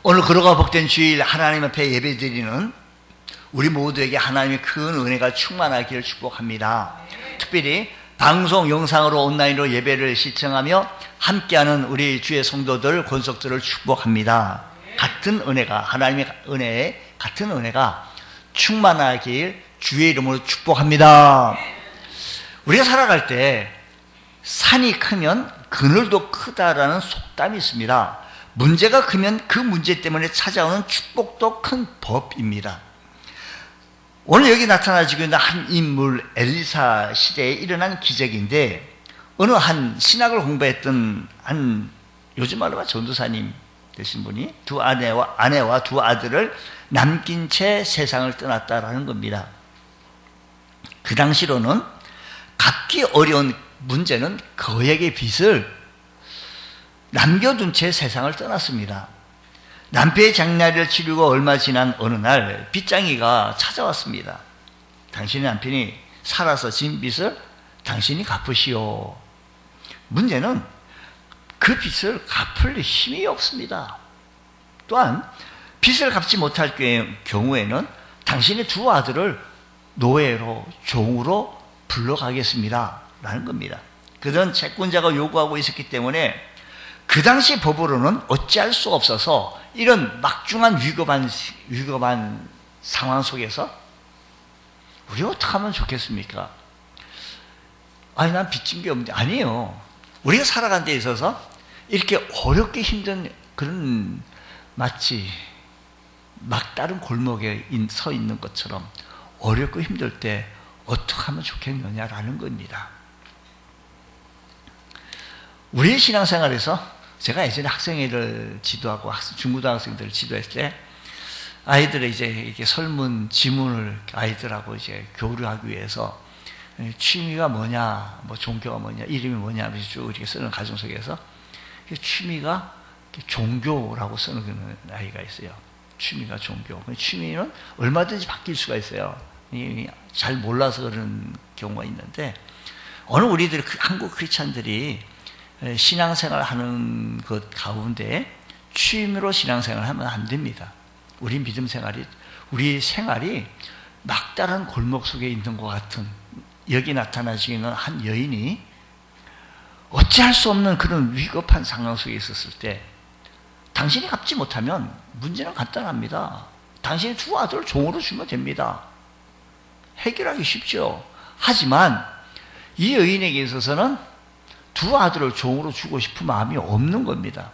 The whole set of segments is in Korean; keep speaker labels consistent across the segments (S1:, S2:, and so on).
S1: 오늘 거룩하고 복된 주일 하나님 앞에 예배드리는 우리 모두에게 하나님의 큰 은혜가 충만하기를 축복합니다. 특별히 방송 영상으로 온라인으로 예배를 시청하며 함께하는 우리 주의 성도들, 권속들을 축복합니다. 같은 은혜가, 하나님의 은혜에 같은 은혜가 충만하길 주의 이름으로 축복합니다. 우리가 살아갈 때 산이 크면 그늘도 크다라는 속담이 있습니다. 문제가 크면 그 문제 때문에 찾아오는 축복도 큰 법입니다. 오늘 여기 나타나지고 있는 한 인물, 엘리사 시대에 일어난 기적인데, 어느 한 신학을 공부했던 한, 요즘 말로 하면 전도사님 되신 분이 아내와 두 아들을 남긴 채 세상을 떠났다라는 겁니다. 그 당시로는 갚기 어려운 문제는 거액의 빚을 남겨둔 채 세상을 떠났습니다. 남편의 장례를 치르고 얼마 지난 어느 날 빚쟁이가 찾아왔습니다. 당신의 남편이 살아서 진 빚을 당신이 갚으시오. 문제는 그 빚을 갚을 힘이 없습니다. 또한 빚을 갚지 못할 경우에는 당신의 두 아들을 노예로, 종으로 불러가겠습니다 라는 겁니다. 그런 채권자가 요구하고 있었기 때문에 그 당시 법으로는 어찌할 수 없어서 이런 막중한 위급한 상황 속에서 우리 어떻게 하면 좋겠습니까? 아니, 난 빚진 게 없는데. 아니에요. 우리가 살아가는 데 있어서 이렇게 어렵게 힘든 그런, 마치 막다른 골목에 서 있는 것처럼 어렵고 힘들 때 어떻게 하면 좋겠느냐라는 겁니다. 우리의 신앙생활에서 제가 예전에 학생회를 지도하고 중고등학생들을 지도했을 때 아이들의 이제 이렇게 설문, 지문을 아이들하고 이제 교류하기 위해서 취미가 뭐냐, 뭐 종교가 뭐냐, 이름이 뭐냐 하면서 쭉 이렇게 쓰는 과정 속에서 취미가 종교라고 쓰는 아이가 있어요. 취미가 종교. 취미는 얼마든지 바뀔 수가 있어요. 잘 몰라서 그런 경우가 있는데, 어느 우리들 한국 크리스찬들이 신앙생활 하는 것 가운데 취미로 신앙생활 하면 안 됩니다. 우리 믿음 생활이, 우리 생활이 막다른 골목 속에 있는 것 같은, 여기 나타나시는 한 여인이 어찌할 수 없는 그런 위급한 상황 속에 있었을 때 당신이 갚지 못하면 문제는 간단합니다. 당신의 두 아들을 종으로 주면 됩니다. 해결하기 쉽죠. 하지만 이 여인에게 있어서는 두 아들을 종으로 주고 싶은 마음이 없는 겁니다.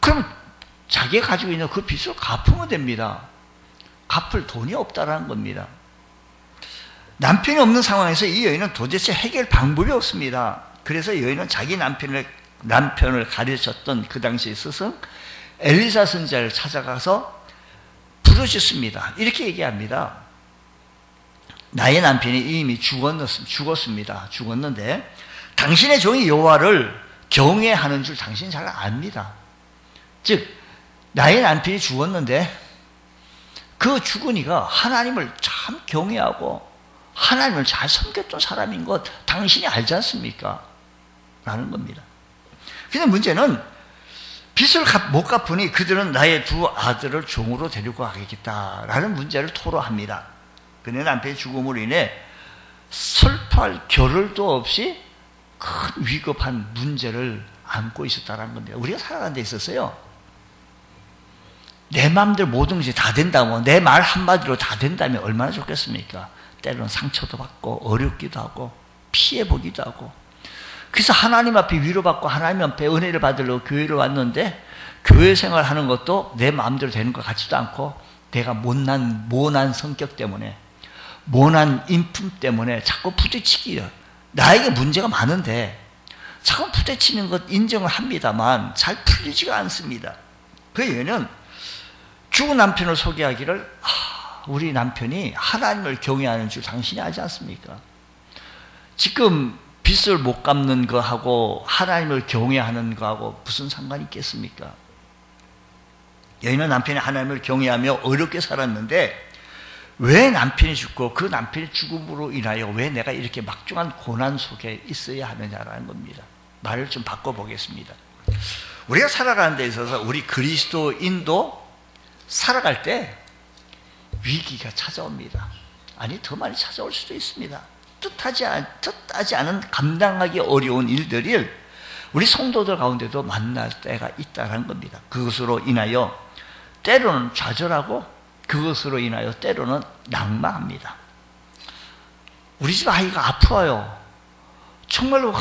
S1: 그럼 자기가 가지고 있는 그 빚을 갚으면 됩니다. 갚을 돈이 없다라는 겁니다. 남편이 없는 상황에서 이 여인은 도대체 해결 방법이 없습니다. 그래서 여인은 자기 남편을 가르쳤던 그 당시의 스승 엘리사 선지자를 찾아가서 부르짖습니다. 이렇게 얘기합니다. 나의 남편이 이미 죽었습니다. 죽었는데 당신의 종이 여호와를 경외하는 줄 당신은 잘 압니다. 즉, 나의 남편이 죽었는데 그 죽은 이가 하나님을 참 경외하고 하나님을 잘 섬겼던 사람인 것 당신이 알지 않습니까? 라는 겁니다. 근데 문제는 빚을 못 갚으니 그들은 나의 두 아들을 종으로 데리고 가겠다라는 문제를 토로합니다. 그의 남편의 죽음으로 인해 슬퍼할 겨를도 없이 큰 위급한 문제를 안고 있었다는 겁니다. 우리가 살아가는 데 있었어요. 내 마음대로 모든 것이 다 된다면, 내 말 한마디로 다 된다면 얼마나 좋겠습니까? 때로는 상처도 받고 어렵기도 하고 피해보기도 하고. 그래서 하나님 앞에 위로받고 하나님 앞에 은혜를 받으려고 교회를 왔는데 교회 생활하는 것도 내 마음대로 되는 것 같지도 않고, 내가 모난 성격 때문에, 모난 인품 때문에 자꾸 부딪히기요. 나에게 문제가 많은데 자꾸 부딪히는 것 인정을 합니다만 잘 풀리지가 않습니다. 그 여인은 죽은 남편을 소개하기를, 우리 남편이 하나님을 경외하는 줄 당신이 알지 않습니까? 지금 빚을 못 갚는 거하고 하나님을 경외하는 거하고 무슨 상관이 있겠습니까? 여인은 남편이 하나님을 경외하며 어렵게 살았는데 왜 남편이 죽고 그 남편의 죽음으로 인하여 왜 내가 이렇게 막중한 고난 속에 있어야 하느냐라는 겁니다. 말을 좀 바꿔보겠습니다. 우리가 살아가는 데 있어서 우리 그리스도인도 살아갈 때 위기가 찾아옵니다. 아니, 더 많이 찾아올 수도 있습니다. 뜻하지 않은 감당하기 어려운 일들을 우리 성도들 가운데도 만날 때가 있다는 겁니다. 그것으로 인하여 때로는 좌절하고 그것으로 인하여 때로는 낭망합니다. 우리 집 아이가 아파요. 정말로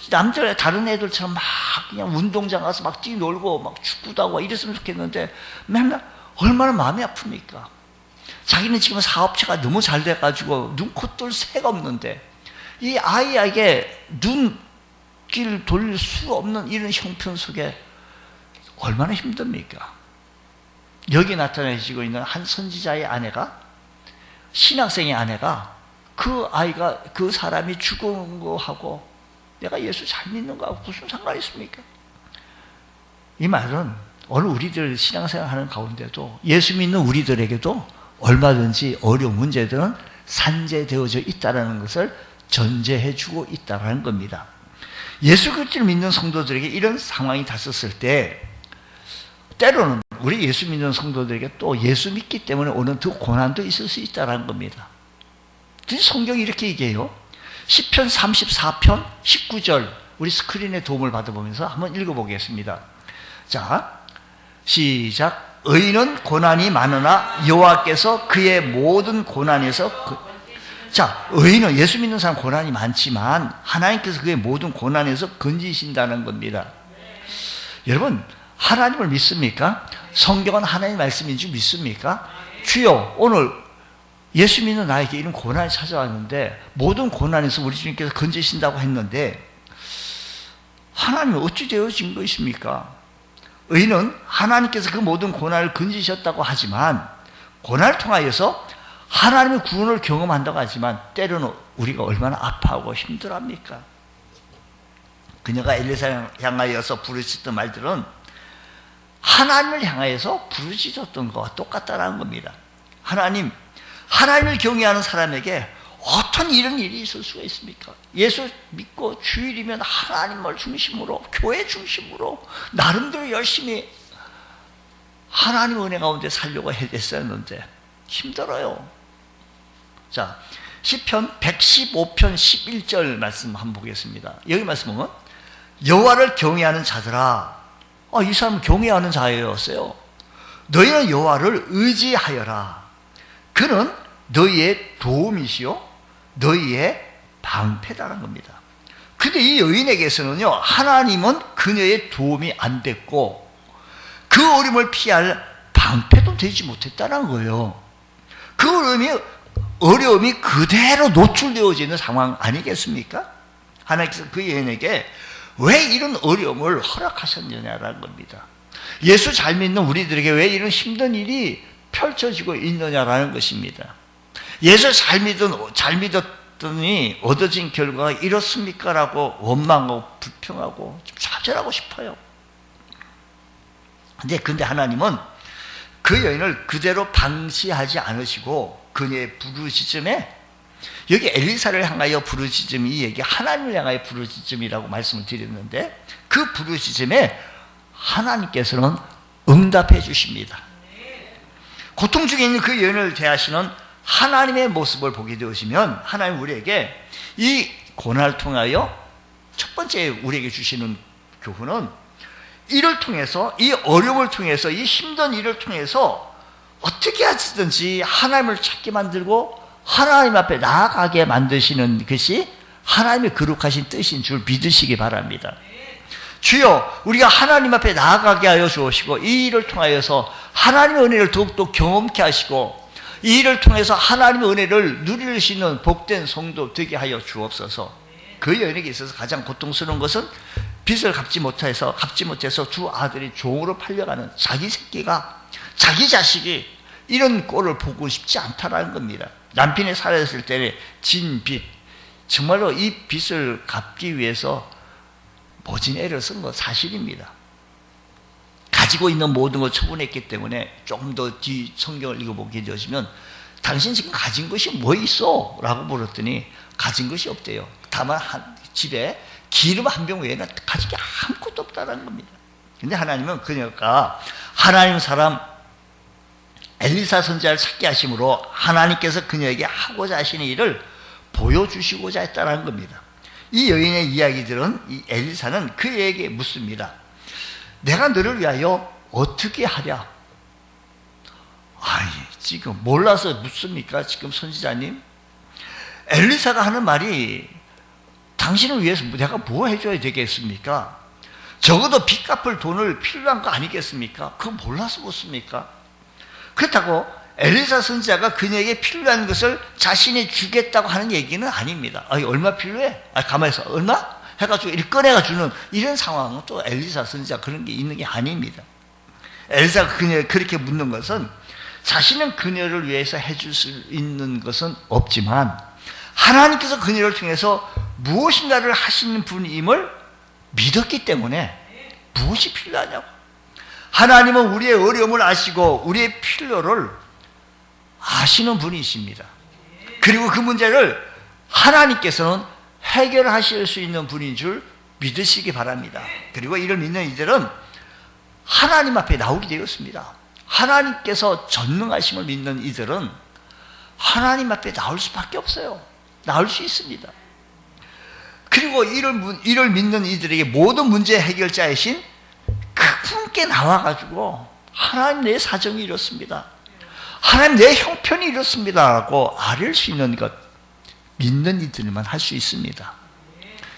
S1: 남들 다른 애들처럼 막 그냥 운동장 가서 막 뛰놀고 막 축구도 하고 이랬으면 좋겠는데 맨날 얼마나 마음이 아픕니까? 자기는 지금 사업체가 너무 잘 돼가지고 눈코 뜰 새가 없는데 이 아이에게 눈길 돌릴 수 없는 이런 형편 속에 얼마나 힘듭니까? 여기 나타내시고 있는 한 선지자의 아내가, 신학생의 아내가 그 아이가, 그 사람이 죽은 거하고 내가 예수 잘 믿는 거하고 무슨 상관이 있습니까? 이 말은 오늘 우리들 신앙생활 하는 가운데도 예수 믿는 우리들에게도 얼마든지 어려운 문제들은 산재되어져 있다는 것을 전제해 주고 있다는 겁니다. 예수 그리스도를 믿는 성도들에게 이런 상황이 닥쳤을 때 때로는 우리 예수 믿는 성도들에게 또 예수 믿기 때문에 오는 더 고난도 있을 수 있다는 겁니다. 성경이 이렇게 얘기해요. 시편 34편 19절 우리 스크린에 도움을 받아보면서 한번 읽어보겠습니다. 자, 시작. 의인은 고난이 많으나 여호와께서 그의 모든 고난에서 자, 의인은 예수 믿는 사람 고난이 많지만 하나님께서 그의 모든 고난에서 건지신다는 겁니다. 여러분, 하나님을 믿습니까? 성경은 하나님의 말씀인 줄 믿습니까? 주여, 오늘 예수 믿는 나에게 이런 고난이 찾아왔는데 모든 고난에서 우리 주님께서 건지신다고 했는데 하나님은 어찌 되어진 것입니까? 의인은 하나님께서 그 모든 고난을 건지셨다고 하지만 고난을 통하여서 하나님의 구원을 경험한다고 하지만 때로는 우리가 얼마나 아파하고 힘들어합니까? 그녀가 엘리사를 향하여서 부르짖던 말들은 하나님을 향하여서 부르짖었던 것과 똑같다는 겁니다. 하나님을 경외하는 사람에게 어떤 이런 일이 있을 수가 있습니까? 예수 믿고 주일이면 하나님을 중심으로, 교회 중심으로 나름대로 열심히 하나님의 은혜 가운데 살려고 했었는데 힘들어요. 자, 시편 115편 11절 말씀 한번 보겠습니다. 여기 말씀 보면 여호와를 경외하는 자들아, 이 사람은 경외하는 자였어요. 너희는 여호와를 의지하여라. 그는 너희의 도움이시요 너희의 방패라는 겁니다. 근데 이 여인에게서는요, 하나님은 그녀의 도움이 안 됐고 그 어려움을 피할 방패도 되지 못했다는 거예요. 그 어려움이 그대로 노출되어져 있는 상황 아니겠습니까? 하나님께서 그 여인에게 왜 이런 어려움을 허락하셨느냐라는 겁니다. 예수 잘 믿는 우리들에게 왜 이런 힘든 일이 펼쳐지고 있느냐라는 것입니다. 예수 잘 믿었더니 얻어진 결과가 이렇습니까? 라고 원망하고 불평하고 좀 좌절하고 싶어요. 근데 하나님은 그 여인을 그대로 방치하지 않으시고 그녀의 부르짖음에, 여기 엘리사를 향하여 부르짖음이 얘기 하나님을 향하여 부르짖음이라고 말씀을 드렸는데 그 부르짖음에 하나님께서는 응답해 주십니다. 고통 중에 있는 그 여인을 대하시는 하나님의 모습을 보게 되시면 하나님 우리에게 이 고난을 통하여 첫 번째 우리에게 주시는 교훈은 이를 통해서, 이 어려움을 통해서, 이 힘든 일을 통해서 어떻게 하시든지 하나님을 찾게 만들고 하나님 앞에 나아가게 만드시는 것이 하나님의 거룩하신 뜻인 줄 믿으시기 바랍니다. 주여, 우리가 하나님 앞에 나아가게 하여 주시고 이 일을 통하여서 하나님의 은혜를 더욱더 경험케 하시고 이 일을 통해서 하나님의 은혜를 누릴 수 있는 복된 성도 되게 하여 주옵소서. 그 여인에게 있어서 가장 고통스러운 것은 빚을 갚지 못해서 두 아들이 종으로 팔려가는 자기 새끼가, 자기 자식이 이런 꼴을 보고 싶지 않다라는 겁니다. 남편이 살아있을 때에 진 빚, 정말로 이 빚을 갚기 위해서 모진 애를 쓴 건 사실입니다. 가지고 있는 모든 걸 처분했기 때문에 조금 더 뒤 성경을 읽어보게 되시면 당신 지금 가진 것이 뭐 있어? 라고 물었더니 가진 것이 없대요. 다만 집에 기름 한 병 외에는 가진 게 아무것도 없다는 겁니다. 근데 하나님은 그녀가 하나님 사람 엘리사 선지자를 찾게 하심으로 하나님께서 그녀에게 하고자 하시는 일을 보여주시고자 했다는 겁니다. 이 여인의 이야기들은 이 엘리사는 그에게 묻습니다. 내가 너를 위하여 어떻게 하랴? 아이, 지금 몰라서 묻습니까? 지금 선지자님? 엘리사가 하는 말이 당신을 위해서 내가 뭐 해줘야 되겠습니까? 적어도 빚 갚을 돈을 필요한 거 아니겠습니까? 그거 몰라서 묻습니까? 그렇다고 엘리사 선지자가 그녀에게 필요한 것을 자신이 주겠다고 하는 얘기는 아닙니다. 아니, 얼마 필요해? 가만히 있어. 얼마? 해가지고 이렇게 꺼내가 주는 이런 상황은 또 엘리사 선지자 그런 게 있는 게 아닙니다. 엘리사가 그녀를 그렇게 묻는 것은 자신은 그녀를 위해서 해줄 수 있는 것은 없지만 하나님께서 그녀를 통해서 무엇인가를 하시는 분임을 믿었기 때문에 무엇이 필요하냐고. 하나님은 우리의 어려움을 아시고 우리의 필요를 아시는 분이십니다. 그리고 그 문제를 하나님께서는 해결하실 수 있는 분인 줄 믿으시기 바랍니다. 그리고 이를 믿는 이들은 하나님 앞에 나오게 되었습니다. 하나님께서 전능하심을 믿는 이들은 하나님 앞에 나올 수밖에 없어요. 나올 수 있습니다. 그리고 이를 믿는 이들에게 모든 문제 해결자이신 그분께 나와가지고 하나님 내 사정이 이렇습니다. 하나님 내 형편이 이렇습니다 라고 아뢰 수 있는 것 믿는 이들만 할 수 있습니다.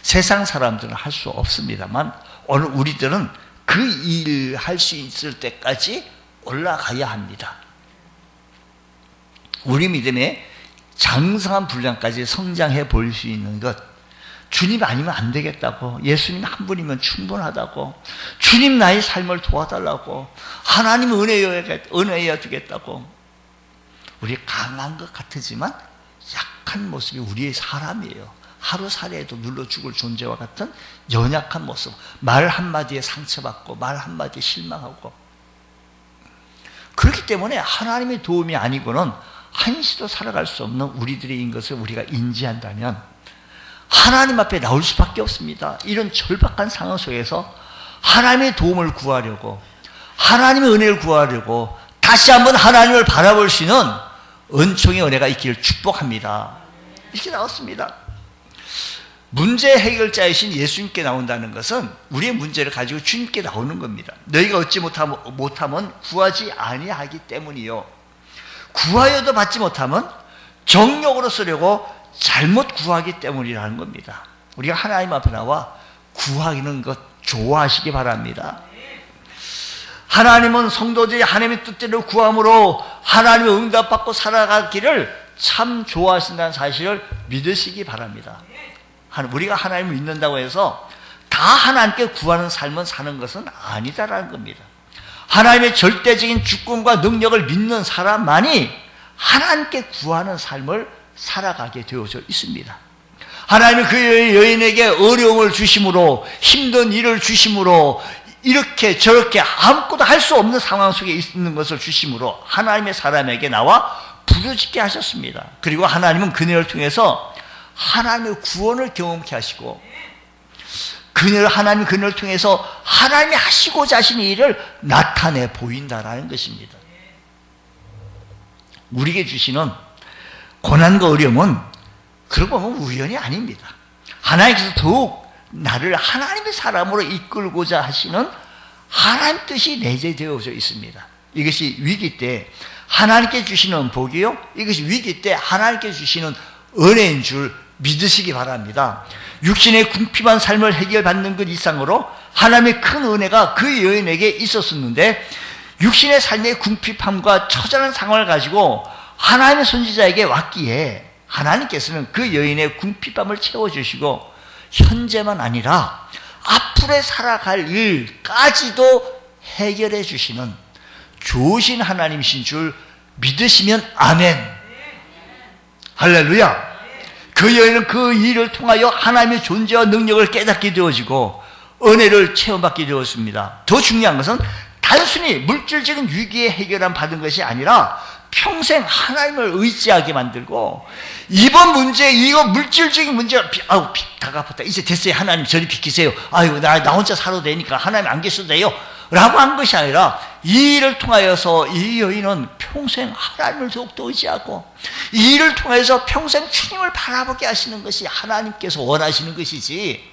S1: 세상 사람들은 할 수 없습니다만 오늘 우리들은 그 일 할 수 있을 때까지 올라가야 합니다. 우리 믿음의 장성한 분량까지 성장해 볼 수 있는 것, 주님 아니면 안 되겠다고, 예수님 한 분이면 충분하다고, 주님 나의 삶을 도와달라고, 하나님 은혜여야 되겠다고. 우리 강한 것 같으지만 약한 모습이 우리의 사람이에요. 하루살이에도 눌러 죽을 존재와 같은 연약한 모습, 말 한마디에 상처받고 말 한마디에 실망하고. 그렇기 때문에 하나님의 도움이 아니고는 한시도 살아갈 수 없는 우리들인 것을 우리가 인지한다면 하나님 앞에 나올 수밖에 없습니다. 이런 절박한 상황 속에서 하나님의 도움을 구하려고, 하나님의 은혜를 구하려고 다시 한번 하나님을 바라볼 수 있는 은총의 은혜가 있기를 축복합니다. 이렇게 나왔습니다. 문제 해결자이신 예수님께 나온다는 것은 우리의 문제를 가지고 주님께 나오는 겁니다. 너희가 얻지 못하면 구하지 아니하기 때문이요, 구하여도 받지 못하면 정욕으로 쓰려고 잘못 구하기 때문이라는 겁니다. 우리가 하나님 앞에 나와 구하는 것 좋아하시기 바랍니다. 하나님은 성도들이 하나님의 뜻대로 구함으로 하나님의 응답받고 살아가기를 참 좋아하신다는 사실을 믿으시기 바랍니다. 우리가 하나님을 믿는다고 해서 다 하나님께 구하는 삶을 사는 것은 아니다라는 겁니다. 하나님의 절대적인 주권과 능력을 믿는 사람만이 하나님께 구하는 삶을 살아가게 되어져 있습니다. 하나님은 그 여인에게 어려움을 주심으로, 힘든 일을 주심으로, 이렇게 저렇게 아무것도 할 수 없는 상황 속에 있는 것을 주심으로 하나님의 사람에게 나와 부르짖게 하셨습니다. 그리고 하나님은 그녀를 통해서 하나님의 구원을 경험케 하시고, 하나님 그녀를 통해서 하나님이 하시고자 하시는 일을 나타내 보인다라는 것입니다. 우리에게 주시는 고난과 어려움은 그러고 보면 우연이 아닙니다. 하나님께서 더욱 나를 하나님의 사람으로 이끌고자 하시는 하나님 뜻이 내재되어져 있습니다. 이것이 위기 때 하나님께 주시는 복이요, 이것이 위기 때 하나님께 주시는 은혜인 줄 믿으시기 바랍니다. 육신의 궁핍한 삶을 해결받는 것 이상으로 하나님의 큰 은혜가 그 여인에게 있었었는데, 육신의 삶의 궁핍함과 처절한 상황을 가지고 하나님의 선지자에게 왔기에 하나님께서는 그 여인의 궁핍함을 채워주시고 현재만 아니라 앞으로 살아갈 일까지도 해결해 주시는 좋으신 하나님이신 줄 믿으시면 아멘. 할렐루야. 그 여인은 그 일을 통하여 하나님의 존재와 능력을 깨닫게 되어지고 은혜를 체험받게 되었습니다. 더 중요한 것은 단순히 물질적인 위기에 해결함 받은 것이 아니라 평생 하나님을 의지하게 만들고, 이번 문제, 이거 물질적인 문제가 빚 다 갚았다, 이제 됐어요, 하나님 저리 비키세요, 아유 나 혼자 살아도 되니까 하나님 안 계셔도 돼요, 라고 한 것이 아니라 이 일을 통하여서 이 여인은 평생 하나님을 더욱더 의지하고 이 일을 통해서 평생 주님을 바라보게 하시는 것이 하나님께서 원하시는 것이지,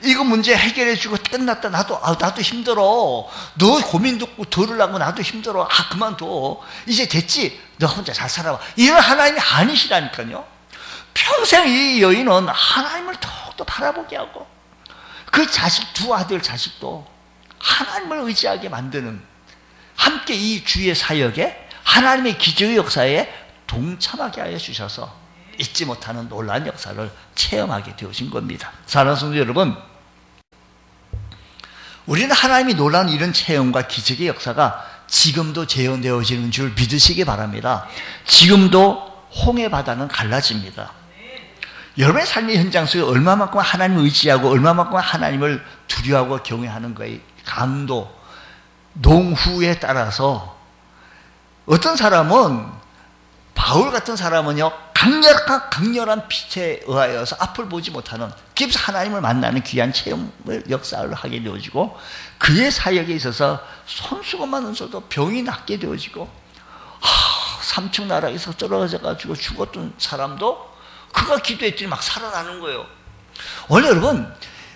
S1: 이거 문제 해결해 주고 끝났다, 나도 힘들어, 너 고민 듣고 들으려고 나도 힘들어, 그만둬, 이제 됐지, 너 혼자 잘 살아봐, 이런 하나님이 아니시라니까요. 평생 이 여인은 하나님을 더욱더 바라보게 하고 그 자식, 두 아들 자식도 하나님을 의지하게 만드는, 함께 이 주의 사역에 하나님의 기적의 역사에 동참하게 하여 주셔서 잊지 못하는 놀라운 역사를 체험하게 되어진 겁니다. 사랑하는 성도 여러분, 우리는 하나님이 놀라운 이런 체험과 기적의 역사가 지금도 재현되어지는 줄 믿으시기 바랍니다. 지금도 홍해 바다는 갈라집니다. 여러분의 삶의 현장 속에 얼마만큼 하나님을 의지하고 얼마만큼 하나님을 두려워하고 경외하는 거의 강도, 농후에 따라서, 어떤 사람은, 바울 같은 사람은요, 강렬한 빛에 의하여서 앞을 보지 못하는 깊이 하나님을 만나는 귀한 체험을, 역사를 하게 되어지고, 그의 사역에 있어서 손수건만 얹어도 병이 낫게 되어지고, 삼층 나라에서 떨어져가지고 죽었던 사람도 그가 기도했더니 막 살아나는 거예요. 원래 여러분,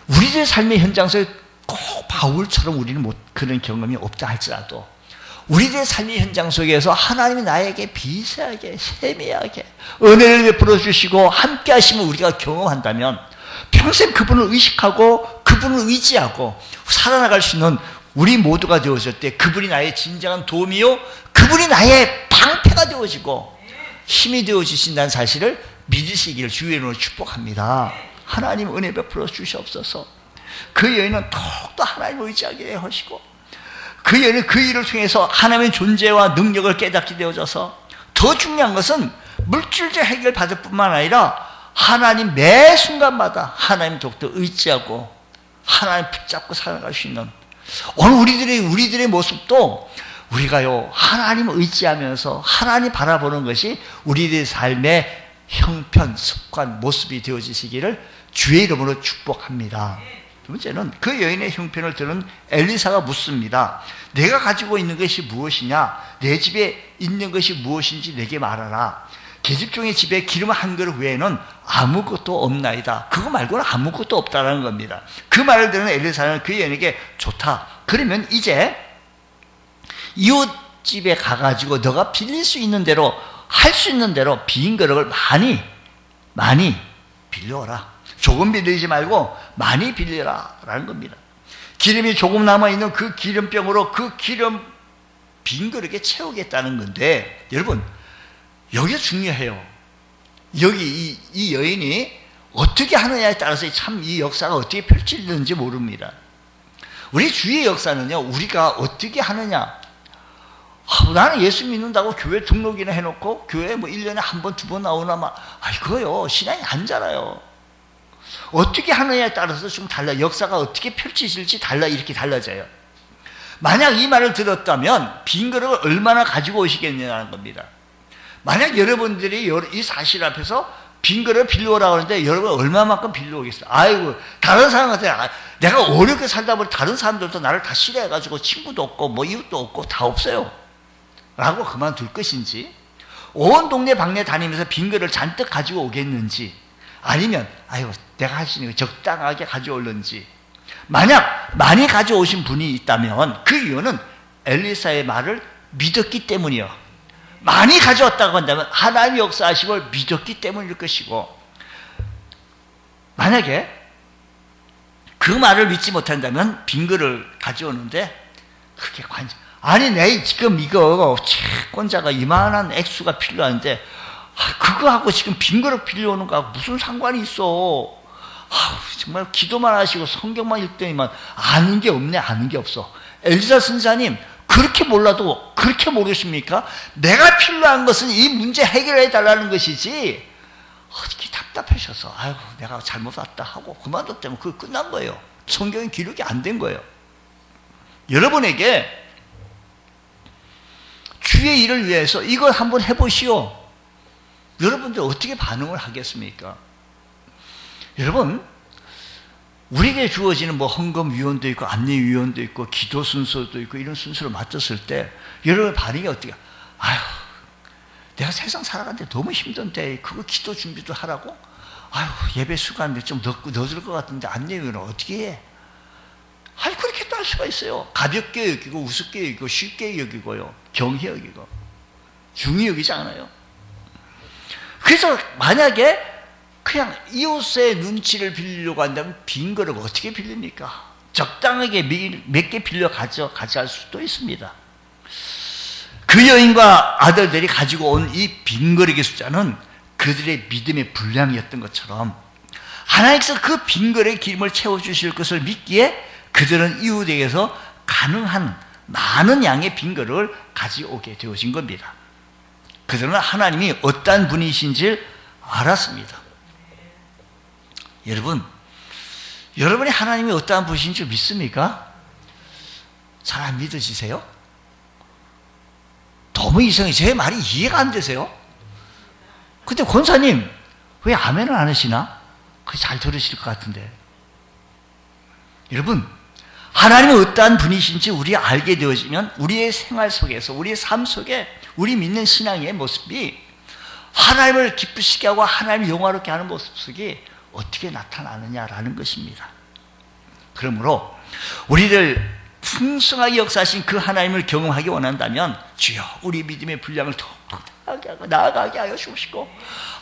S1: 우리들의 삶의 현장 속에 꼭 바울처럼 우리는 그런 경험이 없다 할지라도 우리들의 삶의 현장 속에서 하나님이 나에게 비세하게 세미하게 은혜를 베풀어 주시고 함께 하시면 우리가 경험한다면 평생 그분을 의식하고 그분을 의지하고 살아나갈 수 있는 우리 모두가 되어질 때 그분이 나의 진정한 도움이요, 그분이 나의 방패가 되어지고 힘이 되어주신다는 사실을 믿으시기를 주의 이름으로 축복합니다. 하나님 은혜 베풀어 주시옵소서. 그 여인은 더욱더 하나님을 의지하게 하시고, 그 여인은 그 일을 통해서 하나님의 존재와 능력을 깨닫게 되어져서, 더 중요한 것은 물질적 해결 받을 뿐만 아니라 하나님 매 순간마다 하나님 더욱더 의지하고 하나님 붙잡고 살아갈 수 있는, 오늘 우리들의 모습도 우리가요 하나님을 의지하면서 하나님 바라보는 것이 우리들의 삶의 형편, 습관, 모습이 되어지시기를 주의 이름으로 축복합니다. 두 번째는 그 여인의 형편을 들은 엘리사가 묻습니다. 내가 가지고 있는 것이 무엇이냐? 내 집에 있는 것이 무엇인지 내게 말하라. 계집종의 집에 기름 한 그릇 외에는 아무것도 없나이다. 그거 말고는 아무것도 없다라는 겁니다. 그 말을 들은 엘리사는 그 여인에게 좋다, 그러면 이제 이웃 집에 가가지고 너가 빌릴 수 있는 대로, 할 수 있는 대로 빈 그릇을 많이 빌려오라. 조금 빌리지 말고 많이 빌려라 라는 겁니다. 기름이 조금 남아있는 그 기름병으로 그 기름 빈 그릇에 채우겠다는 건데, 여러분 여기가 중요해요. 여기 이 여인이 어떻게 하느냐에 따라서 참 이 역사가 어떻게 펼쳐지는지 모릅니다. 우리 주의 역사는요, 우리가 어떻게 하느냐, 나는 예수 믿는다고 교회 등록이나 해놓고 교회에 뭐 1년에 한 번, 두 번 나오나 그거요 신앙이 안 자라요. 어떻게 하느냐에 따라서 좀 달라, 역사가 어떻게 펼쳐질지 이렇게 달라져요. 만약 이 말을 들었다면 빈 그릇을 얼마나 가지고 오시겠냐는 겁니다. 만약 여러분들이 이 사실 앞에서 빈 그릇을 빌려오라고 하는데 여러분 얼마만큼 빌려오겠어요? 아이고, 다른 사람한테 내가 어렵게 살다 보니 다른 사람들도 나를 다 싫어해가지고 친구도 없고 뭐 이웃도 없고 다 없어요 라고 그만둘 것인지, 온 동네 방네 다니면서 빈 그릇을 잔뜩 가지고 오겠는지, 아니면 아이고 내가 할 수 있는 거 적당하게 가져올는지. 만약 많이 가져오신 분이 있다면 그 이유는 엘리사의 말을 믿었기 때문이요, 많이 가져왔다고 한다면 하나님의 역사하심을 믿었기 때문일 것이고, 만약에 그 말을 믿지 못한다면 빈 그릇을 가져오는데 그게 아니 내 지금 이거 채권자가 이만한 액수가 필요한데 그거하고 지금 빈 그릇 빌려오는 거하고 무슨 상관이 있어. 정말 기도만 하시고 성경만 읽더니만 아는 게 없네, 아는 게 없어. 엘리사 선사님 그렇게 몰라도 그렇게 모르십니까? 내가 필요한 것은 이 문제 해결해 달라는 것이지 어떻게 답답하셔서 아이고 내가 잘못 왔다 하고 그만뒀다면 그거 끝난 거예요. 성경에 기록이 안 된 거예요. 여러분에게 주의 일을 위해서 이걸 한번 해보시오. 여러분들 어떻게 반응을 하겠습니까? 여러분, 우리에게 주어지는 뭐 헌금위원도 있고 안내위원도 있고 기도 순서도 있고 이런 순서를 맡았을 때 여러분 반응이 어떻게? 아휴, 내가 세상 살아가는데 너무 힘든데 그거 기도 준비도 하라고? 아휴, 예배 수가인데 좀 늦을 것 같은데 안내위원은 어떻게 해? 아니, 그렇게 또 할 수가 있어요. 가볍게 여기고 우습게 여기고 쉽게 여기고요, 경히 여기고 중히 여기지 않아요. 그래서 만약에 그냥 이웃의 눈치를 빌리려고 한다면 빈 그릇 어떻게 빌립니까? 적당하게 몇 개 빌려 가져갈 수도 있습니다. 그 여인과 아들들이 가지고 온 이 빈 그릇의 숫자는 그들의 믿음의 분량이었던 것처럼 하나님께서 그 빈 그릇의 기름을 채워주실 것을 믿기에 그들은 이웃에게서 가능한 많은 양의 빈 그릇을 가져오게 되어진 겁니다. 그들은 하나님이 어떠한 분이신지 알았습니다. 여러분이 하나님이 어떠한 분이신 줄 믿습니까? 잘 안 믿어지세요? 너무 이상해. 제 말이 이해가 안 되세요? 근데 권사님 왜 아멘을 안 하시나? 그게 잘 들으실 것 같은데. 여러분, 하나님이 어떠한 분이신지 우리가 알게 되어지면 우리의 생활 속에서, 우리의 삶 속에 우리 믿는 신앙의 모습이 하나님을 기쁘시게 하고 하나님을 영화롭게 하는 모습 속에 어떻게 나타나느냐라는 것입니다. 그러므로 우리들 풍성하게 역사하신 그 하나님을 경험하기 원한다면 주여 우리 믿음의 분량을 더 나아가게 하여 주시고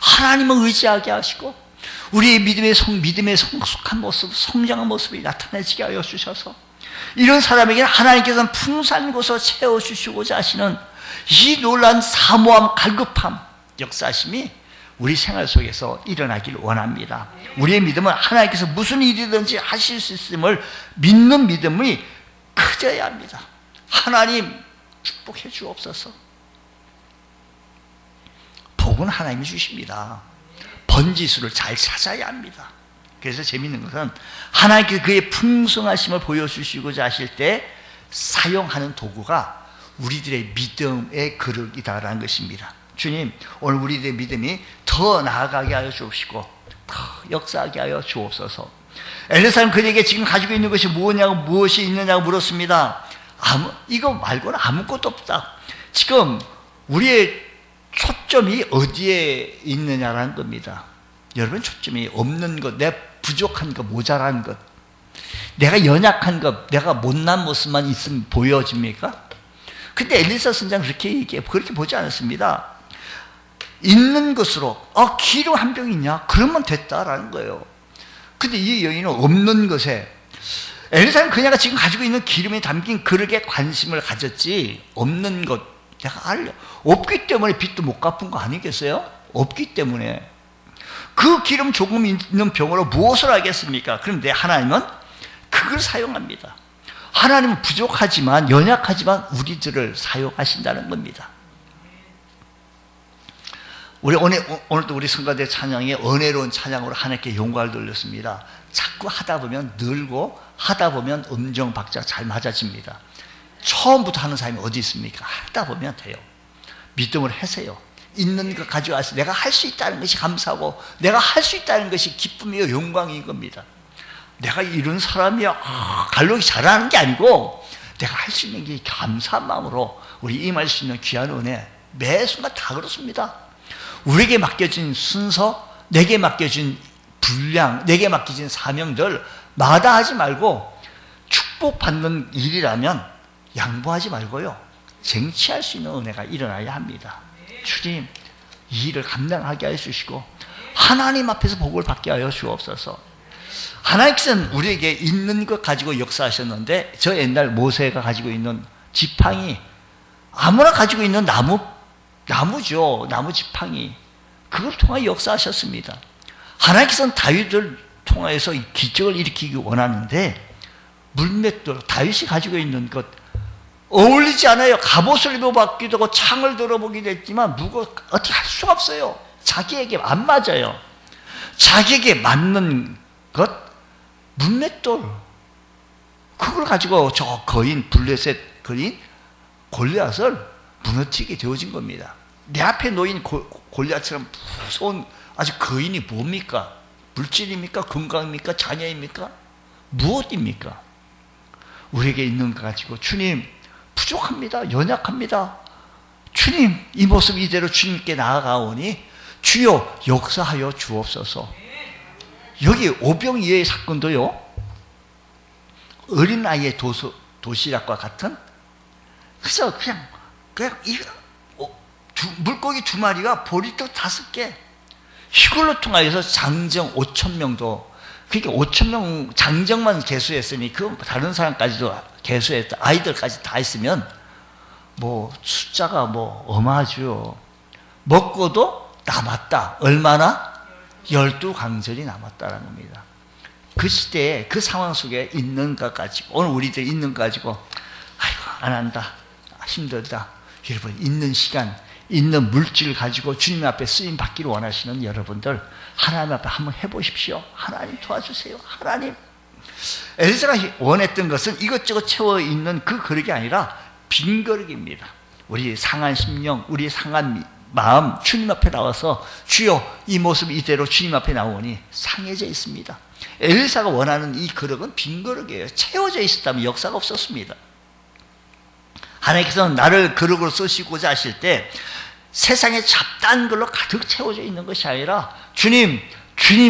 S1: 하나님을 의지하게 하시고 우리의 믿음의 성숙한 모습, 성장한 모습이 나타나지게 하여 주셔서 이런 사람에게는 하나님께서는 풍성한 곳으로 채워주시고자 하시는 이 놀라운 사모함, 갈급함, 역사하심이 우리 생활 속에서 일어나길 원합니다. 우리의 믿음은 하나님께서 무슨 일이든지 하실 수 있음을 믿는 믿음이 커져야 합니다. 하나님 축복해 주옵소서. 복은 하나님이 주십니다. 번지수를 잘 찾아야 합니다. 그래서 재미있는 것은 하나님께서 그의 풍성하심을 보여주시고자 하실 때 사용하는 도구가 우리들의 믿음의 그릇이다라는 것입니다. 주님, 오늘 우리들의 믿음이 더 나아가게 하여 주옵시고 더 역사하게 하여 주옵소서. 엘리사는 그에게 지금 가지고 있는 것이 무엇이 있느냐고 물었습니다. 이거 말고는 아무것도 없다. 지금 우리의 초점이 어디에 있느냐라는 겁니다. 여러분, 초점이 없는 것, 내 부족한 것, 모자란 것, 내가 연약한 것, 내가 못난 모습만 있으면 보여집니까? 근데 엘리사 선장은 그렇게 보지 않았습니다. 있는 것으로 기름 한 병 있냐? 그러면 됐다라는 거예요. 근데 이 여인은 없는 것에, 엘리사는 그녀가 지금 가지고 있는 기름이 담긴 그릇에 관심을 가졌지 없는 것, 내가 알려. 없기 때문에 빚도 못 갚은 거 아니겠어요? 없기 때문에. 그 기름 조금 있는 병으로 무엇을 하겠습니까? 그런데 하나님은 그걸 사용합니다. 하나님은 부족하지만, 연약하지만 우리들을 사용하신다는 겁니다. 오늘도 우리 성가대 찬양에 은혜로운 찬양으로 하나님께 영광을 돌렸습니다. 자꾸 하다 보면 늘고 하다 보면 음정 박자가 잘 맞아집니다. 처음부터 하는 사람이 어디 있습니까? 하다 보면 돼요. 믿음을 하세요. 있는 것 가져가서 내가 할 수 있다는 것이 감사하고 내가 할 수 있다는 것이 기쁨이요 영광인 겁니다. 내가 이런 사람이야 갈르기 잘하는 게 아니고 내가 할 수 있는 게 감사한 마음으로 우리 임할 수 있는 귀한 은혜, 매 순간 다 그렇습니다. 우리에게 맡겨진 순서, 내게 맡겨진 분량, 내게 맡겨진 사명들 마다하지 말고 축복받는 일이라면 양보하지 말고요, 쟁취할 수 있는 은혜가 일어나야 합니다. 주님, 이 일을 감당하게 하여 주시고 하나님 앞에서 복을 받게 하여 주옵소서. 하나님께서는 우리에게 있는 것 가지고 역사하셨는데, 저 옛날 모세가 가지고 있는 지팡이, 아무나 가지고 있는 나무죠. 나무 지팡이. 그걸 통하여 역사하셨습니다. 하나님께서는 다윗을 통하여서 기적을 일으키기 원하는데, 물맷돌, 다윗이 가지고 있는 것 어울리지 않아요. 갑옷을 입어봤기도 하고 창을 들어보기도 했지만 어떻게 할 수가 없어요. 자기에게 안 맞아요. 자기에게 맞는 것, 물맷돌, 그걸 가지고 저 블레셋 거인 골리앗을 무너뜨리게 되어진 겁니다. 내 앞에 놓인 골리앗처럼 무서운 아주 거인이 뭡니까? 물질입니까? 건강입니까? 자녀입니까? 무엇입니까? 우리에게 있는 것 가지고 주님 부족합니다. 연약합니다. 주님 이 모습 이대로 주님께 나아가오니 주여 역사하여 주옵소서. 여기 오병이어의 사건도요, 어린아이의 도시락과 같은, 그래서 그냥 물고기 2마리가 보리떡 5개, 이걸로 통하여서 장정 5,000명도, 그러니까 5,000명 장정만 개수했으니 그 다른 사람까지도 개수했다, 아이들까지 다 있으면 뭐 숫자가 뭐 어마하죠. 먹고도 남았다. 얼마나? 12강절이 남았다는 겁니다. 그 시대에 그 상황 속에 있는 것 가지고, 오늘 우리들이 있는 것 가지고 아이고 안 한다, 힘들다. 여러분, 있는 시간, 있는 물질 가지고 주님 앞에 쓰임 받기를 원하시는 여러분들, 하나님 앞에 한번 해보십시오. 하나님 도와주세요. 하나님. 엘리사가 원했던 것은 이것저것 채워 있는 그 그릇이 아니라 빈 그릇입니다. 우리 상한 심령, 우리 상한 마음 주님 앞에 나와서 주여 이 모습 이대로 주님 앞에 나오니 상해져 있습니다. 엘리사가 원하는 이 그릇은 빈 그릇이에요. 채워져 있었다면 역사가 없었습니다. 하나님께서는 나를 그릇으로 쓰시고자 하실 때 세상에 잡다한 걸로 가득 채워져 있는 것이 아니라 주님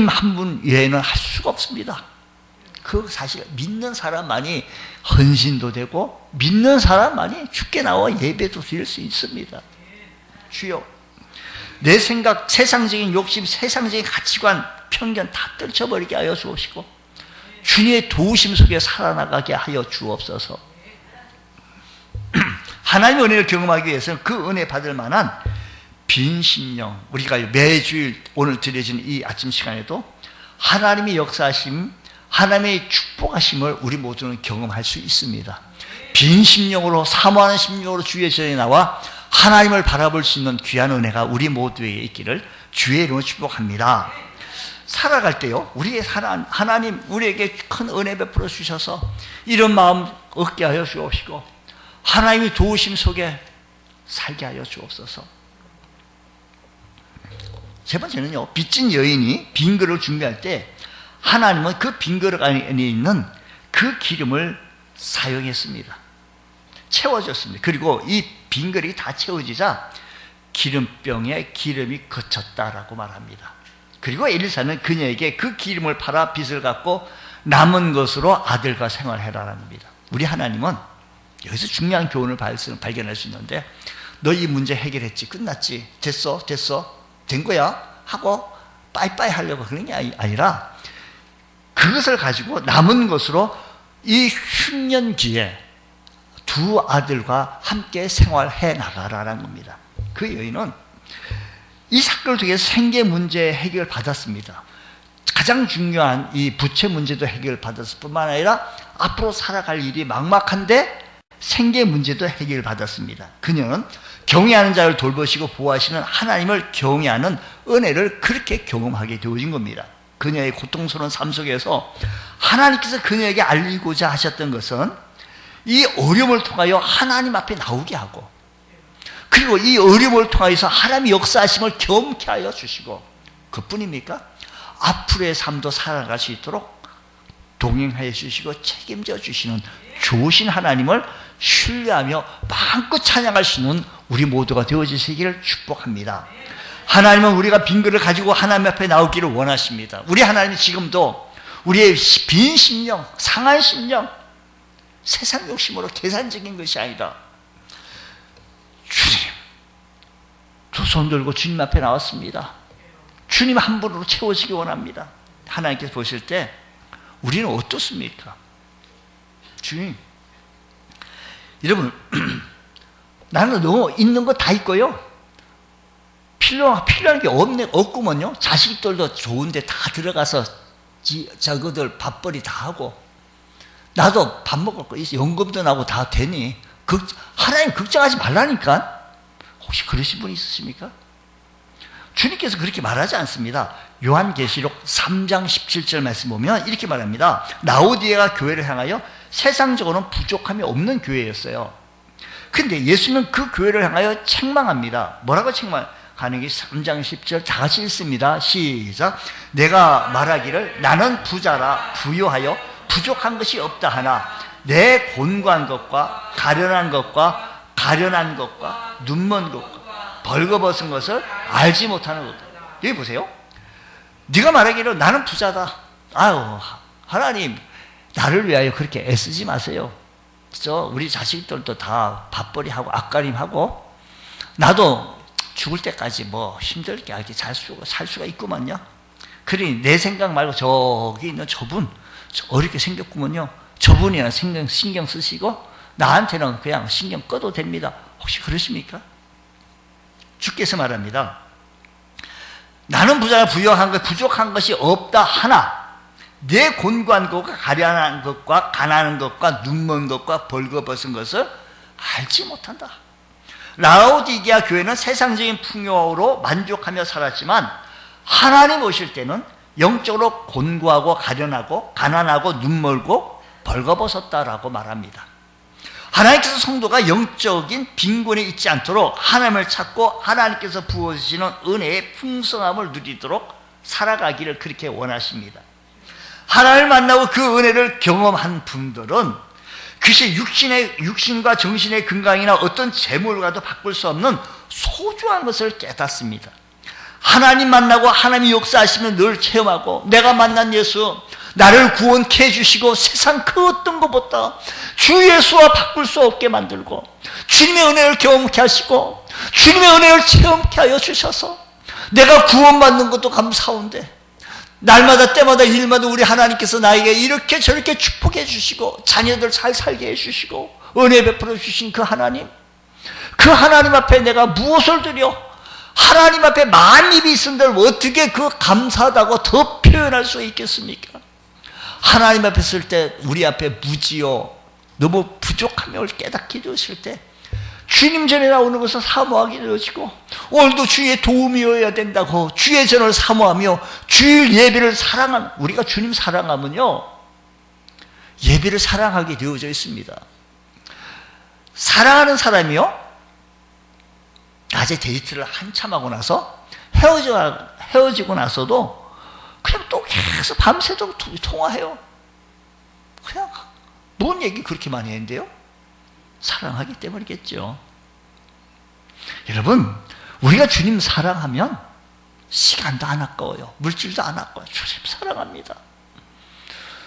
S1: 한 분 외에는 할 수가 없습니다. 그 사실 믿는 사람만이 헌신도 되고 믿는 사람만이 주께 나와 예배도 드릴 수 있습니다. 주여, 내 생각, 세상적인 욕심, 세상적인 가치관, 편견 다 떨쳐버리게 하여 주옵시고 주님의 도우심 속에 살아나가게 하여 주옵소서. 하나님의 은혜를 경험하기 위해서는 그 은혜 받을 만한 빈 심령, 우리가 매주일 오늘 드려진 이 아침 시간에도 하나님의 역사하심, 하나님의 축복하심을 우리 모두는 경험할 수 있습니다. 빈 심령으로, 사모하는 심령으로 주의 전에 나와 하나님을 바라볼 수 있는 귀한 은혜가 우리 모두에게 있기를 주의 이름으로 축복합니다. 살아갈 때요, 우리의 하나님 우리에게 큰 은혜 베풀어 주셔서 이런 마음 얻게 하여 주옵시고 하나님의 도우심 속에 살게 하여 주옵소서. 세 번째는요, 빚진 여인이 빈 그릇을 준비할 때 하나님은 그 빈 그릇 안에 있는 그 기름을 사용했습니다. 채워졌습니다. 그리고 이 빈 그릇이 다 채워지자 기름병에 기름이 그쳤다라고 말합니다. 그리고 엘리사는 그녀에게 그 기름을 팔아 빚을 갚고 남은 것으로 아들과 생활해라라는 겁니다. 우리 하나님은 여기서 중요한 교훈을 발견할 수 있는데, 너 이 문제 해결했지, 끝났지, 됐어 된 거야 하고 빠이빠이 하려고 그런 게 아니라 그것을 가지고 남은 것으로 이 흉년기에 2 아들과 함께 생활해 나가라는 겁니다. 그 여인은 이 사건을 통해 생계 문제 해결을 받았습니다. 가장 중요한 이 부채 문제도 해결을 받았을 뿐만 아니라 앞으로 살아갈 일이 막막한데 생계 문제도 해결을 받았습니다. 그녀는 경외하는 자를 돌보시고 보호하시는 하나님을 경외하는 은혜를 그렇게 경험하게 되어진 겁니다. 그녀의 고통스러운 삶 속에서 하나님께서 그녀에게 알리고자 하셨던 것은 이 어려움을 통하여 하나님 앞에 나오게 하고, 그리고 이 어려움을 통하여서 하나님의 역사하심을 경험케 하여 주시고, 그뿐입니까? 앞으로의 삶도 살아갈 수 있도록 동행하여 주시고 책임져 주시는 좋으신 하나님을 신뢰하며 마음껏 찬양할 수 있는 우리 모두가 되어지시기를 축복합니다. 하나님은 우리가 빈 그릇을 가지고 하나님 앞에 나오기를 원하십니다. 우리 하나님이 지금도 우리의 빈 심령, 상한 심령, 세상 욕심으로 계산적인 것이 아니라 주님, 2 손 들고 주님 앞에 나왔습니다. 주님 한 분으로 채워지기 원합니다. 하나님께서 보실 때 우리는 어떻습니까? 주님, 여러분, 나는 너무 있는 거 다 있고요, 필요한 게 없구먼요. 자식들도 좋은데 다 들어가서 저거들 밥벌이 다 하고, 나도 밥 먹을 거 있어, 연금도 나고 다 되니 하나님 걱정하지 말라니까. 혹시 그러신 분 있으십니까? 주님께서 그렇게 말하지 않습니다. 요한계시록 3장 17절 말씀 보면 이렇게 말합니다. 라오디게아 교회를 향하여 세상적으로는 부족함이 없는 교회였어요. 근데 예수님은 그 교회를 향하여 책망합니다. 뭐라고 책망하는 게 3장 10절 다 같이 읽습니다. 시작. 내가 말하기를 나는 부자라 부유하여 부족한 것이 없다 하나 내 곤고한 것과 가련한 것과 가련한 것과 눈먼 것과 벌거벗은 것을 알지 못하는 것. 여기 보세요. 네가 말하기를 나는 부자다. 아유, 하나님 나를 위하여 그렇게 애쓰지 마세요. 우리 자식들도 다 밥벌이 하고 앞가림 하고 나도 죽을 때까지 뭐 힘들게 알게 살 수가 있구만요. 그러니 내 생각 말고 저기 있는 저분 어렵게 생겼구먼요. 저분이나 신경 쓰시고 나한테는 그냥 신경 꺼도 됩니다. 혹시 그러십니까? 주께서 말합니다. 나는 부자가 부유한 것 부족한 것이 없다 하나 내 곤고한 것과 가련한 것과 가난한 것과 눈먼 것과 벌거벗은 것을 알지 못한다. 라오디게아 교회는 세상적인 풍요로 만족하며 살았지만 하나님 오실 때는 영적으로 곤고하고 가련하고 가난하고 눈멀고 벌거벗었다라고 말합니다. 하나님께서 성도가 영적인 빈곤에 있지 않도록 하나님을 찾고 하나님께서 부어주시는 은혜의 풍성함을 누리도록 살아가기를 그렇게 원하십니다. 하나님을 만나고 그 은혜를 경험한 분들은 그것이 육신과 정신의 건강이나 어떤 재물과도 바꿀 수 없는 소중한 것을 깨닫습니다. 하나님 만나고 하나님이 역사하시면 늘 체험하고 내가 만난 예수 나를 구원케 해주시고 세상 그 어떤 것보다 주 예수와 바꿀 수 없게 만들고 주님의 은혜를 경험케 하시고 주님의 은혜를 체험케 하여 주셔서 내가 구원받는 것도 감사한데 날마다 때마다 일마다 우리 하나님께서 나에게 이렇게 저렇게 축복해 주시고 자녀들 잘 살게 해주시고 은혜 베풀어 주신 그 하나님 앞에 내가 무엇을 드려 하나님 앞에 만입이 있은들 어떻게 그 감사하다고 더 표현할 수 있겠습니까? 하나님 앞에 있을 때 우리 앞에 무지요 너무 부족함을 깨닫게 되었을 때 주님 전에 나오는 것을 사모하게 되어지고 오늘도 주의 도움이어야 된다고 주의 전을 사모하며 주일 예배를 사랑하는 우리가 주님 사랑하면요 예배를 사랑하게 되어져 있습니다. 사랑하는 사람이요 낮에 데이트를 한참 하고 나서 헤어지고 나서도 그냥 또 계속 밤새도록 통화해요. 그냥 뭔 얘기 그렇게 많이 했는데요? 사랑하기 때문이겠죠. 여러분 우리가 주님 사랑하면 시간도 안 아까워요. 물질도 안 아까워요. 주님 사랑합니다.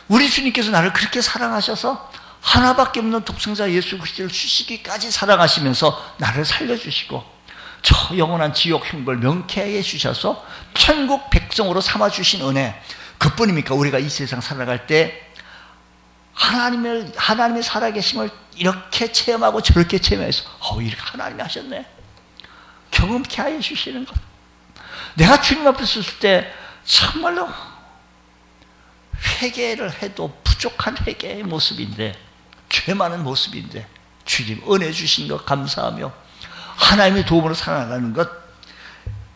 S1: 우리 주님께서 나를 그렇게 사랑하셔서 하나밖에 없는 독생자 예수 그리스도를 주시기까지 사랑하시면서 나를 살려주시고 저 영원한 지옥 형벌 명쾌하게 해주셔서 천국 백성으로 삼아주신 은혜 그뿐입니까? 우리가 이 세상 살아갈 때 하나님의 살아계심을 이렇게 체험하고 저렇게 체험해서 이렇게 하나님이 하셨네 경험케 하여 주시는 것. 내가 주님 앞에 섰을 때 정말로 회개를 해도 부족한 회개의 모습인데 죄 많은 모습인데 주님 은혜 주신 것 감사하며 하나님의 도움으로 살아나가는 것.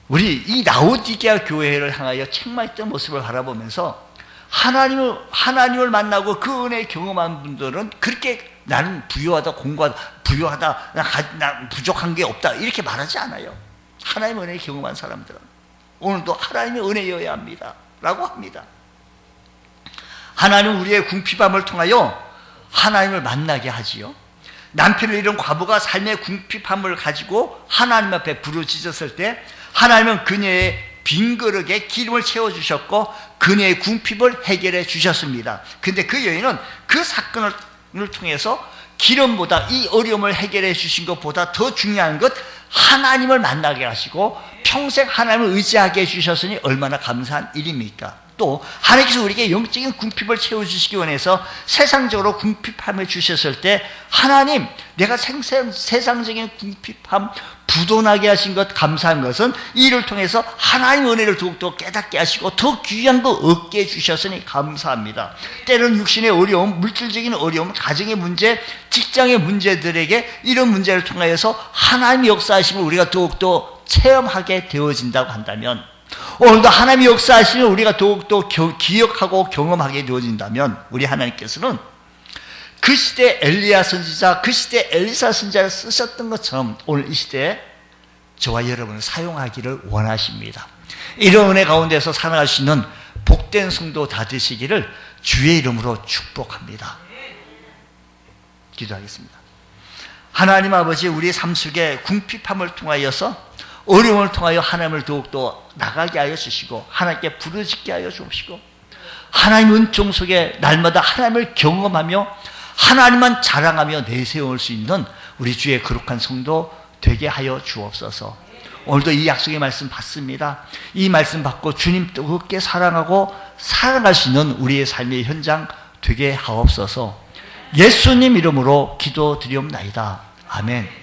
S1: 우리 이 라오디게아 교회를 향하여 책망했던 모습을 바라보면서 하나님을 만나고 그 은혜 경험한 분들은 그렇게 나는 부유하다 난 부족한 게 없다 이렇게 말하지 않아요. 하나님의 은혜 경험한 사람들은 오늘도 하나님의 은혜여야 합니다 라고 합니다. 하나님은 우리의 궁핍함을 통하여 하나님을 만나게 하지요. 남편을 잃은 과부가 삶의 궁핍함을 가지고 하나님 앞에 부르짖었을 때 하나님은 그녀의 빈 그릇에 기름을 채워주셨고 그녀의 궁핍을 해결해 주셨습니다. 근데 그 여인은 그 사건을 통해서 기름보다 이 어려움을 해결해 주신 것보다 더 중요한 것 하나님을 만나게 하시고 평생 하나님을 의지하게 해주셨으니 얼마나 감사한 일입니까? 또 하나님께서 우리에게 영적인 궁핍을 채워주시기 원해서 세상적으로 궁핍함을 주셨을 때 하나님 내가 세상적인 궁핍함 부도나게 하신 것 감사한 것은 이를 통해서 하나님의 은혜를 더욱더 깨닫게 하시고 더 귀한 거 얻게 해주셨으니 감사합니다. 때로는 육신의 어려움, 물질적인 어려움, 가정의 문제, 직장의 문제들에게 이런 문제를 통하여서 하나님의 역사하심을 우리가 더욱더 체험하게 되어진다고 한다면 오늘도 하나님의 역사하시면 우리가 더욱더 기억하고 경험하게 되어진다면 우리 하나님께서는 그 시대 엘리야 선지자, 그 시대 엘리사 선지자를 쓰셨던 것처럼 오늘 이 시대에 저와 여러분을 사용하기를 원하십니다. 이런 은혜 가운데서 살아갈 수 있는 복된 성도 다 되시기를 주의 이름으로 축복합니다. 기도하겠습니다. 하나님 아버지, 우리 삶 속에 궁핍함을 통하여서, 어려움을 통하여 하나님을 더욱더 나가게 하여 주시고 하나님께 부르짖게 하여 주시고, 하나님 은총 속에 날마다 하나님을 경험하며 하나님만 자랑하며 내세울 수 있는 우리 주의 거룩한 성도 되게 하여 주옵소서. 오늘도 이 약속의 말씀 받습니다. 이 말씀 받고 주님 뜨겁게 사랑하고 살아갈 수 있는 우리의 삶의 현장 되게 하옵소서. 예수님 이름으로 기도드리옵나이다. 아멘.